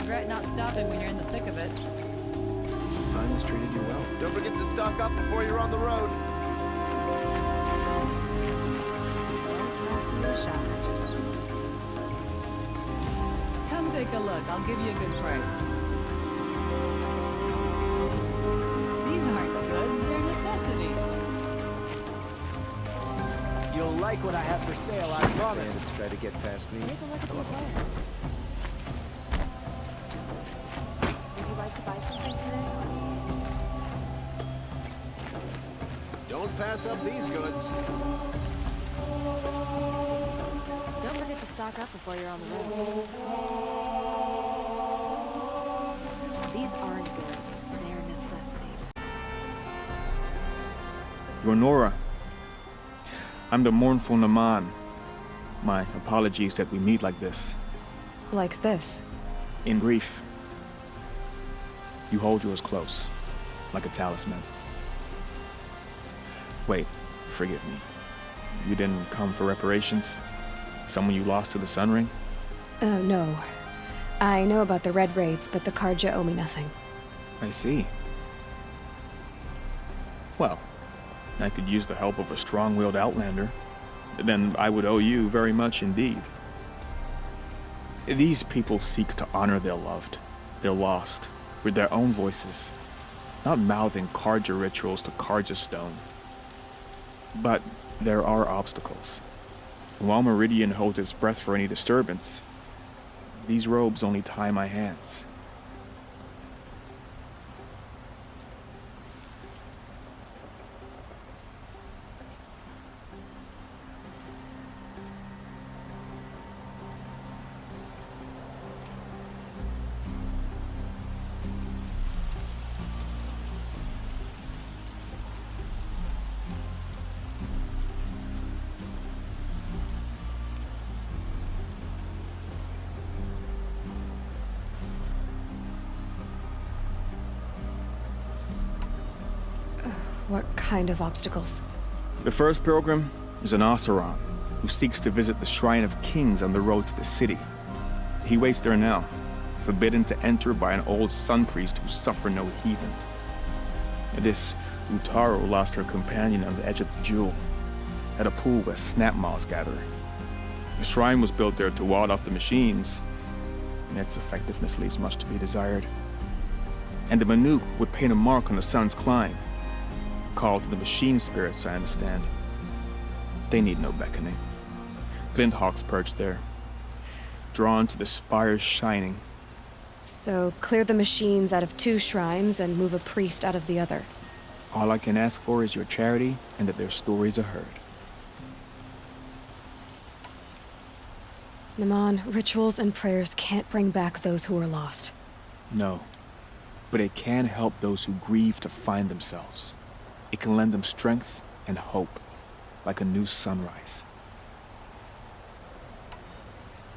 regret not stopping when you're in the thick of it. Time has treated you well. Don't forget to stock up before you're on the road. Come take a look. I'll give you a good price. These aren't goods, they're necessities. You'll like what I have for sale, I promise. Bandits try to get past me. Take a look at these wares. Would you like to buy something today? Don't pass up these goods. Don't forget to stock up before you're on the road. These aren't goods, they're necessities. Nora. I'm the mournful Naman. My apologies that we meet like this. Like this? In brief, you hold yours close, like a talisman. Wait, forgive me. You didn't come for reparations? Someone you lost to the Sun Ring? No. I know about the Red Raids, but the Karja owe me nothing. I see. Well, I could use the help of a strong-willed outlander. Then I would owe you very much indeed. These people seek to honor their loved, their lost, with their own voices, not mouthing Karja rituals to Karja stone. But there are obstacles. While Meridian holds its breath for any disturbance, these robes only tie my hands. What kind of obstacles? The first pilgrim is an Oseram who seeks to visit the Shrine of Kings on the road to the city. He waits there now, forbidden to enter by an old sun priest who suffered no heathen. This Utaro lost her companion on the edge of the Jewel, at a pool where snap moths gather. The shrine was built there to ward off the machines, and its effectiveness leaves much to be desired. And the Manuk would paint a mark on the sun's climb, called to the machine spirits, I understand. They need no beckoning. Glinthawks perch there, drawn to the spires shining. So, clear the machines out of 2 shrines and move a priest out of the other. All I can ask for is your charity and that their stories are heard. Naman, rituals and prayers can't bring back those who are lost. No, but it can help those who grieve to find themselves. It can lend them strength and hope, like a new sunrise.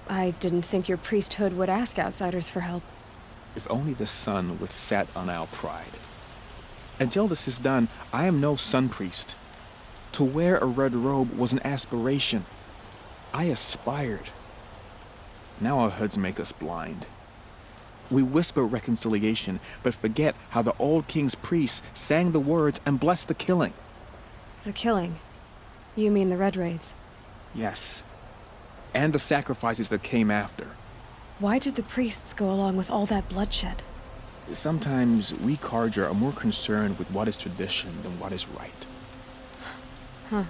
I didn't think your priesthood would ask outsiders for help. If only the sun would set on our pride. Until this is done, I am no sun priest. To wear a red robe was an aspiration. I aspired. Now our hoods make us blind. We whisper reconciliation, but forget how the old king's priests sang the words and blessed the killing. The killing? You mean the Red Raids? Yes. And the sacrifices that came after. Why did the priests go along with all that bloodshed? Sometimes we Karja are more concerned with what is tradition than what is right. Huh.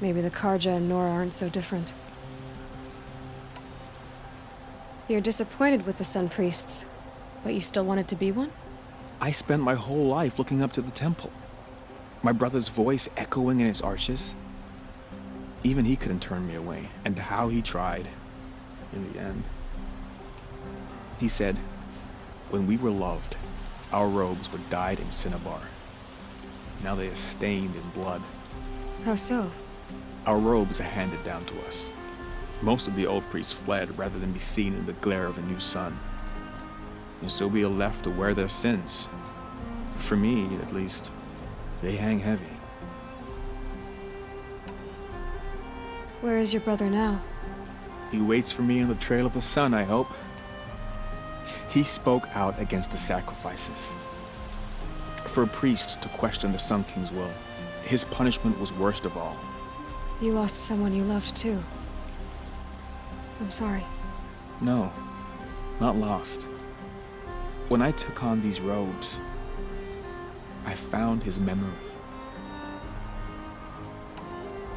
Maybe the Karja and Nora aren't so different. You're disappointed with the Sun Priests, but you still wanted to be one? I spent my whole life looking up to the temple. My brother's voice echoing in its arches. Even he couldn't turn me away, and how he tried. In the end. He said, when we were loved, our robes were dyed in cinnabar. Now they are stained in blood. How so? Our robes are handed down to us. Most of the old priests fled rather than be seen in the glare of a new sun. And so we are left to wear their sins. For me, at least, they hang heavy. Where is your brother now? He waits for me on the trail of the sun, I hope. He spoke out against the sacrifices. For a priest to question the Sun King's will, his punishment was worst of all. You lost someone you loved too. I'm sorry. No, not lost. When I took on these robes, I found his memory.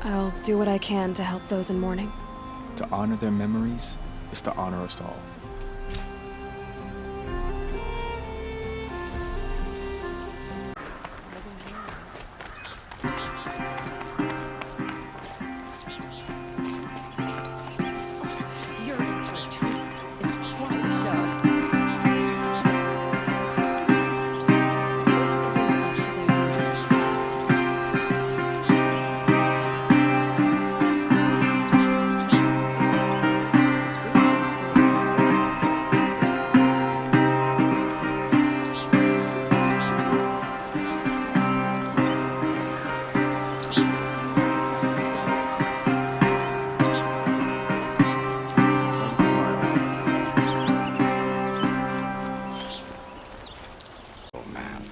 I'll do what I can to help those in mourning. To honor their memories is to honor us all. You're in for a treat. It's quite a show. This isn't up to their usual Oh, man.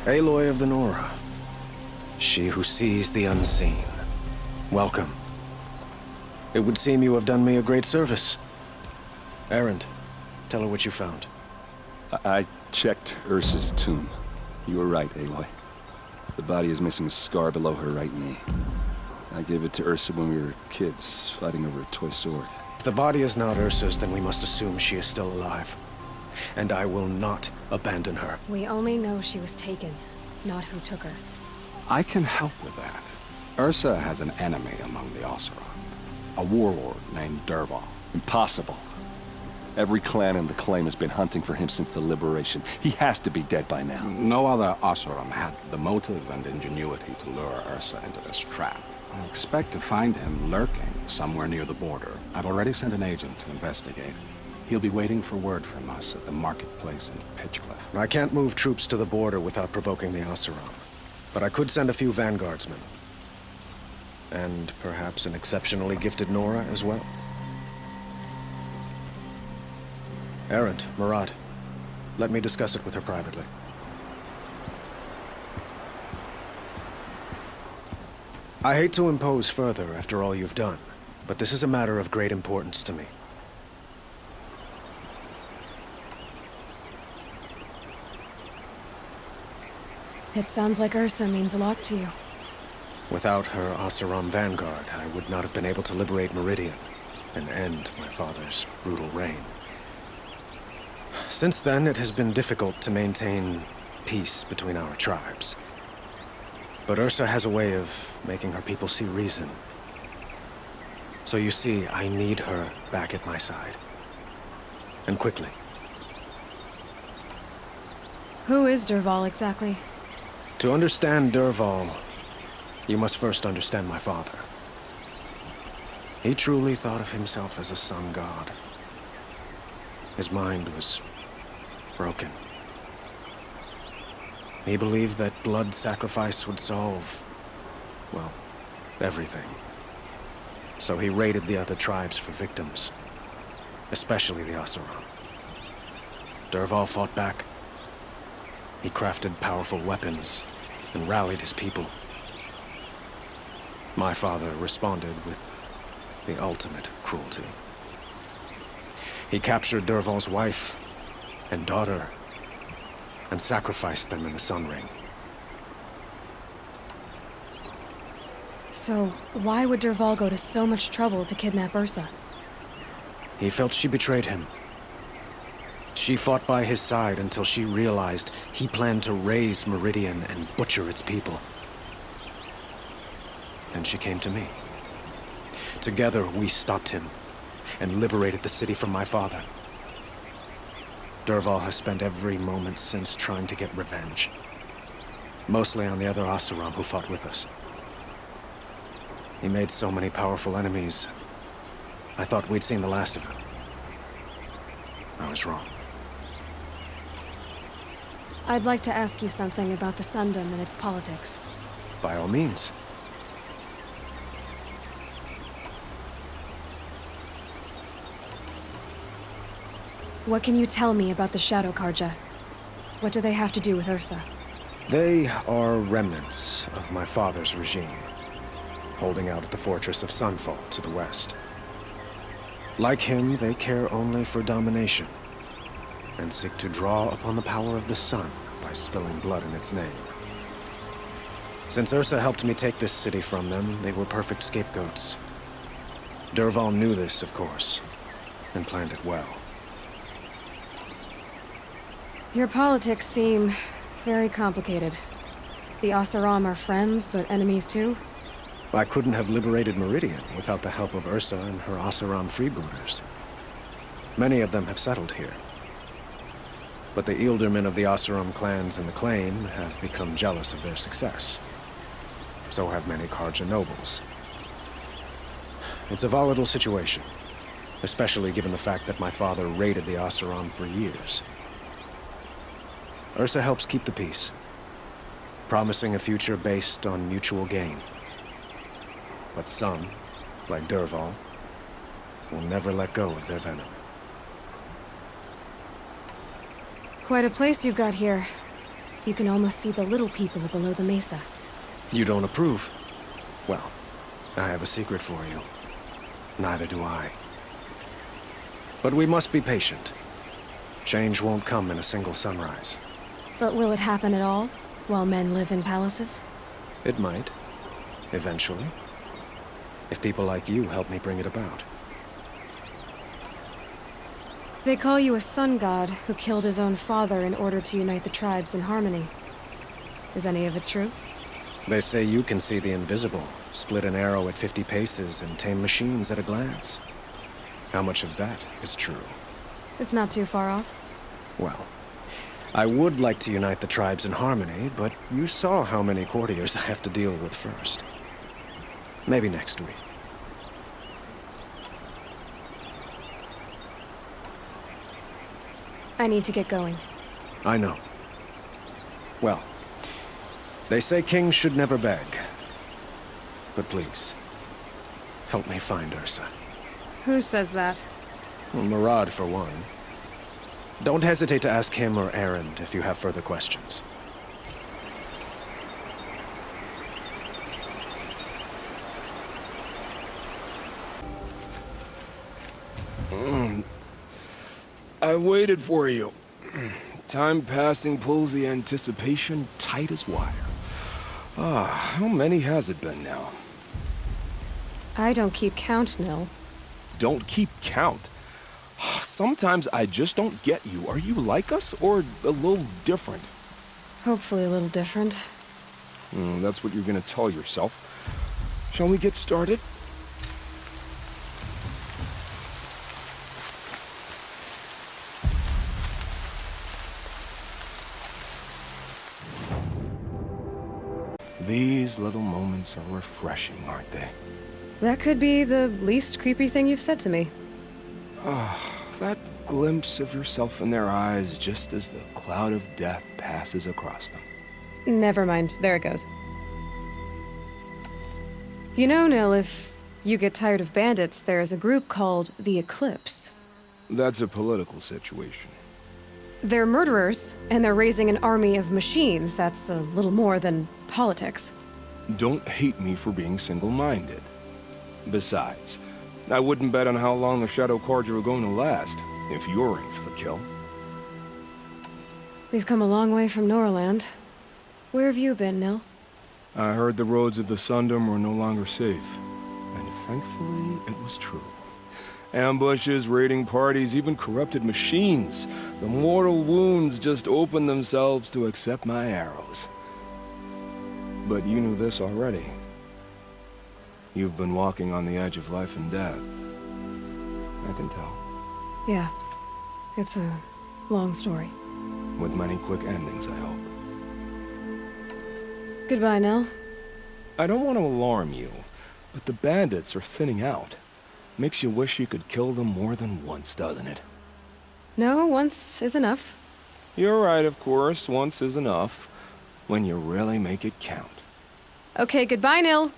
Aloy of the Nora. She who sees the unseen. Welcome. It would seem you have done me a great service. Erend, tell her what you found. I checked Ursa's tomb. You were right, Aloy. The body is missing a scar below her right knee. I gave it to Ursa when we were kids, fighting over a toy sword. If the body is not Ursa's, then we must assume she is still alive. And I will not abandon her. We only know she was taken, not who took her. I can help with that. Ursa has an enemy among the Oseram. A warlord named Dervahl. Impossible. Every clan in the claim has been hunting for him since the liberation. He has to be dead by now. No other Oseram had the motive and ingenuity to lure Ursa into this trap. I expect to find him lurking somewhere near the border. I've already sent an agent to investigate. He'll be waiting for word from us at the marketplace in Pitchcliff. I can't move troops to the border without provoking the Oseram. But I could send a few vanguardsmen. And perhaps an exceptionally gifted Nora as well. Erend, Murad, let me discuss it with her privately. I hate to impose further after all you've done, but this is a matter of great importance to me. It sounds like Ursa means a lot to you. Without her Oseram vanguard, I would not have been able to liberate Meridian and end my father's brutal reign. Since then, it has been difficult to maintain peace between our tribes. But Ursa has a way of making her people see reason. So you see, I need her back at my side. And quickly. Who is Dervahl exactly? To understand Dervahl, you must first understand my father. He truly thought of himself as a sun god. His mind was broken. He believed that blood sacrifice would solve, well, everything. So he raided the other tribes for victims, especially the Oseram. Dervahl fought back. He crafted powerful weapons and rallied his people. My father responded with the ultimate cruelty. He captured Dervahl's wife and daughter and sacrificed them in the Sun Ring. So, why would Dervahl go to so much trouble to kidnap Ursa? He felt she betrayed him. She fought by his side until she realized he planned to raise Meridian and butcher its people. And she came to me. Together, we stopped him and liberated the city from my father. Dervahl has spent every moment since trying to get revenge. Mostly on the other Oseram who fought with us. He made so many powerful enemies, I thought we'd seen the last of him. I was wrong. I'd like to ask you something about the Sundom and its politics. by all means. What can you tell me about the Shadow Karja? What do they have to do with Ursa? They are remnants of my father's regime, holding out at the fortress of Sunfall to the west. Like him, they care only for domination, and seek to draw upon the power of the sun by spilling blood in its name. Since Ursa helped me take this city from them, they were perfect scapegoats. Dervahl knew this, of course, and planned it well. Your politics seem very complicated. The Oseram are friends, but enemies too? I couldn't have liberated Meridian without the help of Ursa and her Oseram freebooters. Many of them have settled here. But the Ealdormen of the Oseram clans in the Claim have become jealous of their success. So have many Karja nobles. It's a volatile situation, especially given the fact that my father raided the Oseram for years. Ursa helps keep the peace, promising a future based on mutual gain. But some, like Dervahl, will never let go of their venom. Quite a place you've got here. You can almost see the little people below the mesa. You don't approve? Well, I have a secret for you. Neither do I. But we must be patient. Change won't come in a single sunrise. But will it happen at all, while men live in palaces? It might. Eventually. If people like you help me bring it about. They call you a sun god who killed his own father in order to unite the tribes in harmony. Is any of it true? They say you can see the invisible, split an arrow at 50 paces, and tame machines at a glance. How much of that is true? It's not too far off. Well, I would like to unite the tribes in harmony, but you saw how many courtiers I have to deal with first. Maybe next week. I need to get going. I know. Well, they say kings should never beg. But please, help me find Ursa. Who says that? Well, Murad, for one. Don't hesitate to ask him or Erend if you have further questions. I waited for you. Time passing pulls the anticipation tight as wire. How many has it been now? I don't keep count, Nil. Don't keep count. Sometimes I just don't get you. Are you like us, or a little different? Hopefully a little different. That's what you're gonna tell yourself. Shall we get started? These little moments are refreshing, aren't they? That could be the least creepy thing you've said to me. That glimpse of yourself in their eyes just as the cloud of death passes across them. Never mind. There it goes. You know, Nil, if you get tired of bandits, there's a group called the Eclipse. That's a political situation. They're murderers, and they're raising an army of machines. That's a little more than politics. Don't hate me for being single-minded. Besides, I wouldn't bet on how long the Shadow Karja are going to last, if you're in for the kill. We've come a long way from Norland. Where have you been, Nil? I heard the roads of the Sundom were no longer safe, and thankfully it was true. Ambushes, raiding parties, even corrupted machines. The mortal wounds just opened themselves to accept my arrows. But you knew this already. You've been walking on the edge of life and death. I can tell. Yeah. It's a long story. With many quick endings, I hope. Goodbye, Nil. I don't want to alarm you, but the bandits are thinning out. Makes you wish you could kill them more than once, doesn't it? No, once is enough. You're right, of course. Once is enough. When you really make it count. Okay, goodbye, Nil.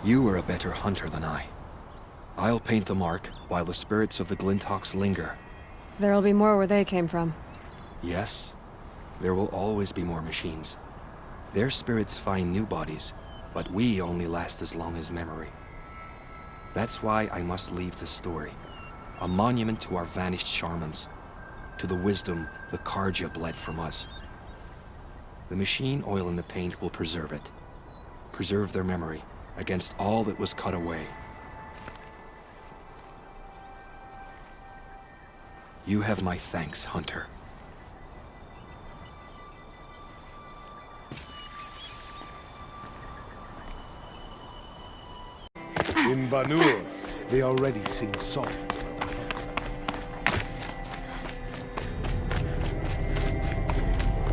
You are a better hunter than I. I'll paint the mark while the spirits of the Glinthawks linger. There'll be more where they came from. Yes, there will always be more machines. Their spirits find new bodies, but we only last as long as memory. That's why I must leave this story. A monument to our vanished shamans, to the wisdom the Karja bled from us. The machine oil in the paint will preserve it. Preserve their memory against all that was cut away. You have my thanks, Hunter. In Banur, they already sing songs.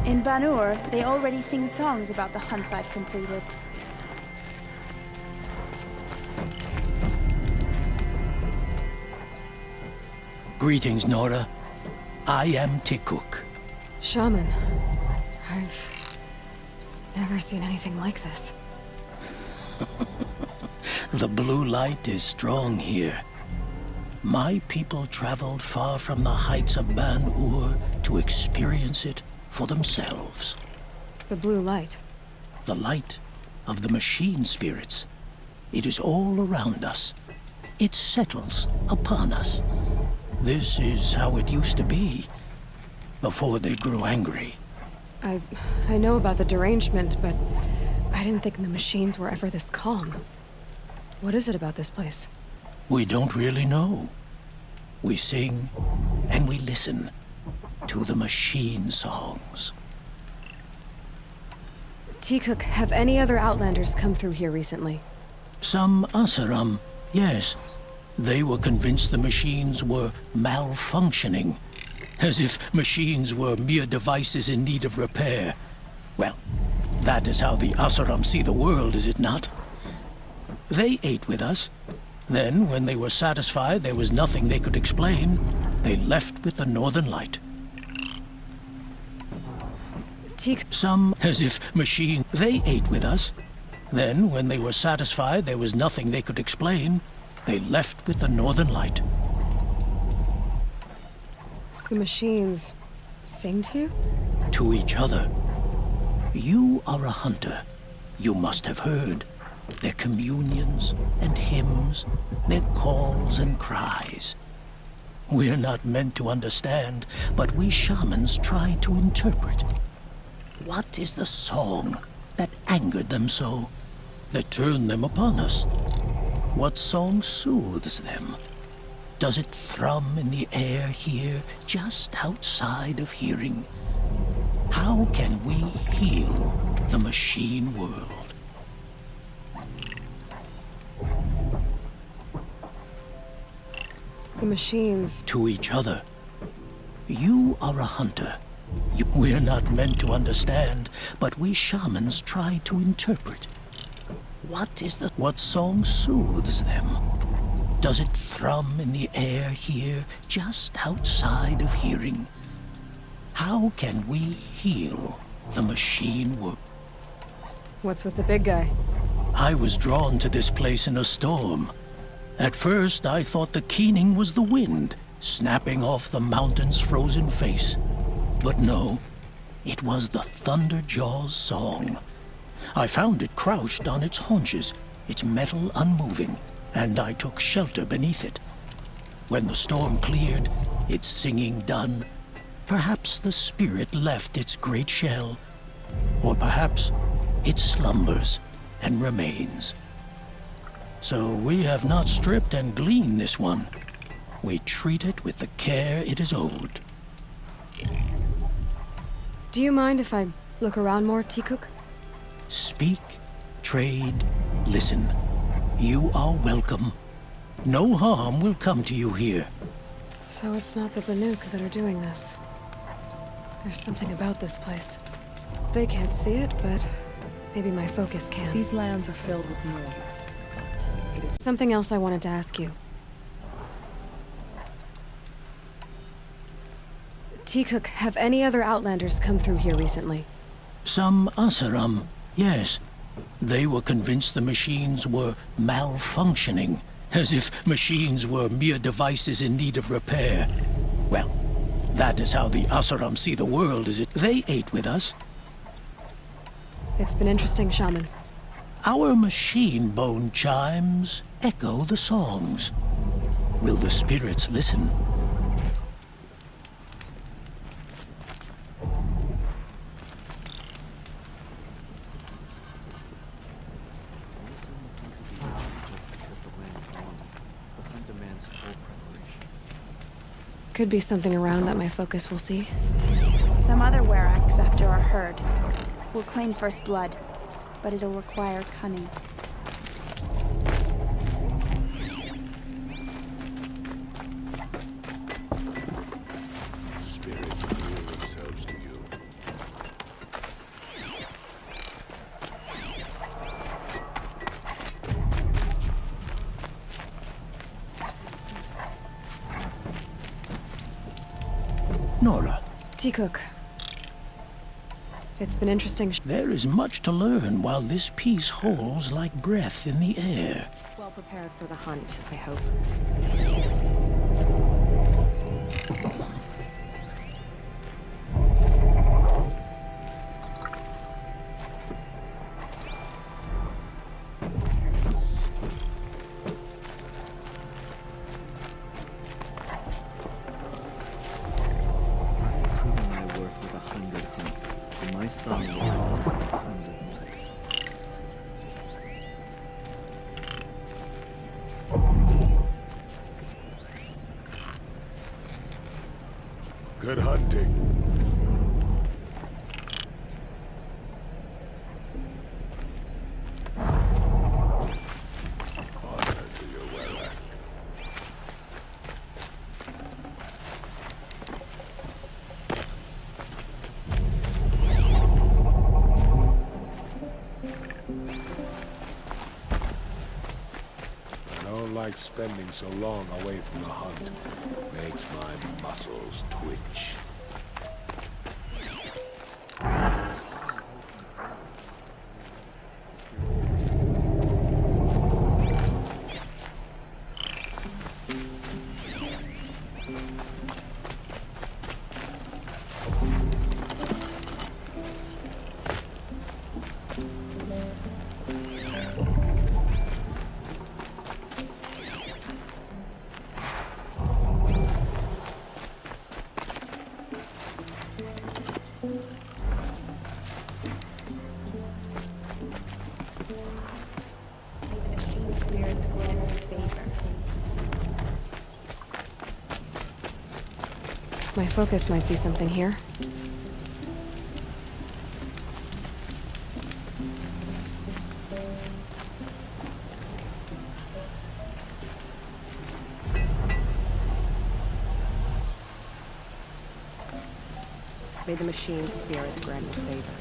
In Banur, they already sing songs about the hunts I've completed. Greetings, Nora. I am Tikuk. Shaman. I've never seen anything like this. The blue light is strong here. My people traveled far from the heights of Ban-Ur to experience it for themselves. The blue light? The light of the machine spirits. It is all around us. It settles upon us. This is how it used to be, before they grew angry. I know about the derangement, but I didn't think the machines were ever this calm. What is it about this place? We don't really know. We sing and we listen to the machine songs. Tikuk, have any other Outlanders come through here recently? Some Asaram, yes. They were convinced the machines were malfunctioning, as if machines were mere devices in need of repair. Well, that is how the Asaram see the world, is it not? They ate with us. Then, when they were satisfied there was nothing they could explain, they left with the Northern Light. Some, as if machine, they ate with us. Then, when they were satisfied there was nothing they could explain, they left with the Northern Light. The machines sing to you? To each other. You are a hunter. You must have heard their communions and hymns, their calls and cries. We're not meant to understand, but we shamans try to interpret. What is the song that angered them so, that turned them upon us? What song soothes them? Does it thrum in the air here, just outside of hearing? How can we heal the machine world? The machines... To each other. You are a hunter. We're not meant to understand, but we shamans try to interpret. What song soothes them? Does it thrum in the air here, just outside of hearing? How can we heal the machine world? What's with the big guy? I was drawn to this place in a storm. At first, I thought the keening was the wind, snapping off the mountain's frozen face. But no, it was the Thunderjaw's song. I found it crouched on its haunches, its metal unmoving, and I took shelter beneath it. When the storm cleared, its singing done, perhaps the spirit left its great shell, or perhaps it slumbers and remains. So we have not stripped and gleaned this one. We treat it with the care it is owed. Do you mind if I look around more, Tikuk? Speak, trade, listen. You are welcome. No harm will come to you here. So it's not the Banuk that are doing this. There's something about this place. They can't see it, but Maybe my focus can. These lands are filled with noise, but it is Something else I wanted to ask you. T-Cook, have any other Outlanders come through here recently? Some Asaram, yes. They were convinced the machines were malfunctioning, as if machines were mere devices in need of repair. Well, that is how the Asaram see the world, is it? They ate with us. It's been interesting, Shaman. Our machine bone chimes echo the songs. Will the spirits listen? Could be something around that my focus will see. Some other Weraks after our herd will claim first blood, but it'll require cunning. Spirits reveal themselves to you. Nora, T-Cook. It's been interesting. there is much to learn while this piece holds like breath in the air. well prepared for the hunt, I hope. Good hunting. Honor to your Werak. I don't like spending so long away from the hunt. Makes my muscles twitch. My focus might see something here. May the machine's spirits grant you favor.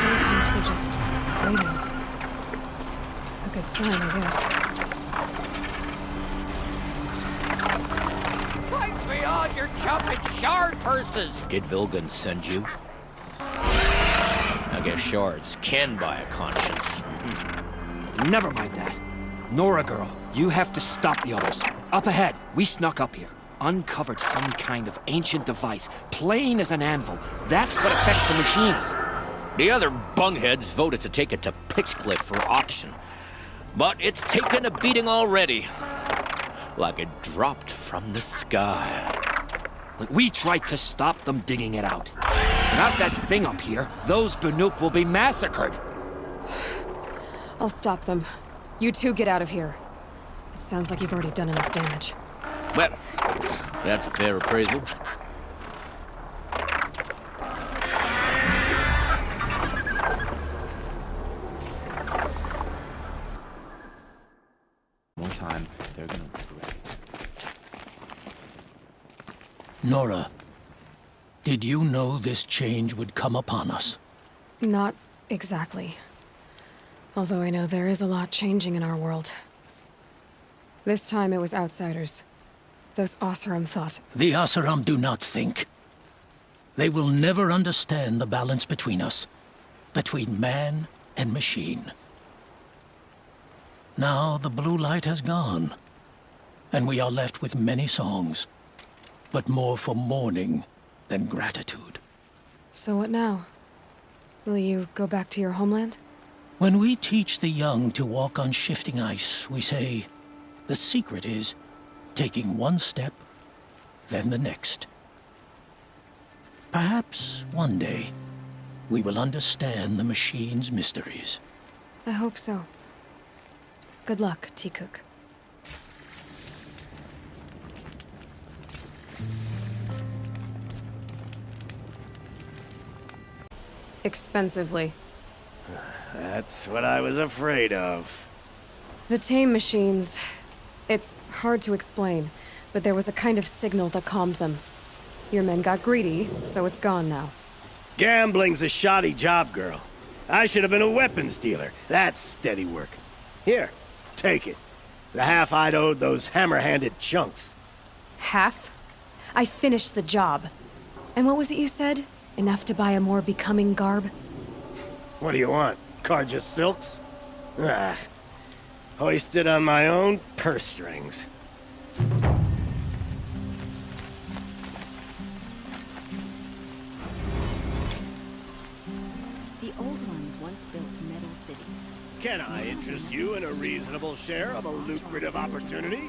Sometimes they're just waiting. A good sign, I guess. Fight me on your jumping shard purses! Did Vilgun send you? I guess shards can buy a conscience. Never mind that. Nora girl, you have to stop the others. Up ahead, we snuck up here. Uncovered some kind of ancient device, plain as an anvil. That's what affects the machines. The other bungheads voted to take it to Pitchcliff for auction. But it's taken a beating already. Like it dropped from the sky. We tried to stop them digging it out. Without that thing up here, those Banuk will be massacred. I'll stop them. You two get out of here. It sounds like you've already done enough damage. Well, that's a fair appraisal. They're gonna regret it. Nora, did you know this change would come upon us? Not exactly. Although I know there is a lot changing in our world. This time it was outsiders. Those Oseram thought. The Oseram do not think. They will never understand the balance between us. Between man and machine. Now the blue light has gone. And we are left with many songs. But more for mourning than gratitude. So what now? Will you go back to your homeland? When we teach the young to walk on shifting ice, we say, the secret is taking one step, then the next. Perhaps one day, we will understand the machine's mysteries. I hope so. Good luck, T-Cook. Expensively. That's what I was afraid of. The tame machines. It's hard to explain, but there was a kind of signal that calmed them. Your men got greedy, so it's gone now. Gambling's a shoddy job, girl. I should have been a weapons dealer. That's steady work. Here, take it. The half I'd owed those hammer-handed chunks. Half? I finished the job. And what was it you said? Enough to buy a more becoming garb? What do you want? Carja silks? Ah, hoisted on my own purse strings. The old ones once built metal cities. Can I interest you in a reasonable share of a lucrative opportunity?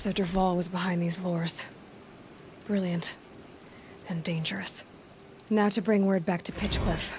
So Dervahl was behind these lures. Brilliant. And dangerous. Now to bring word back to Pitchcliff.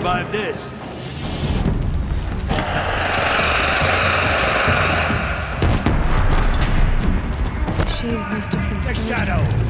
survive this. Shields must have been The stored. shadow!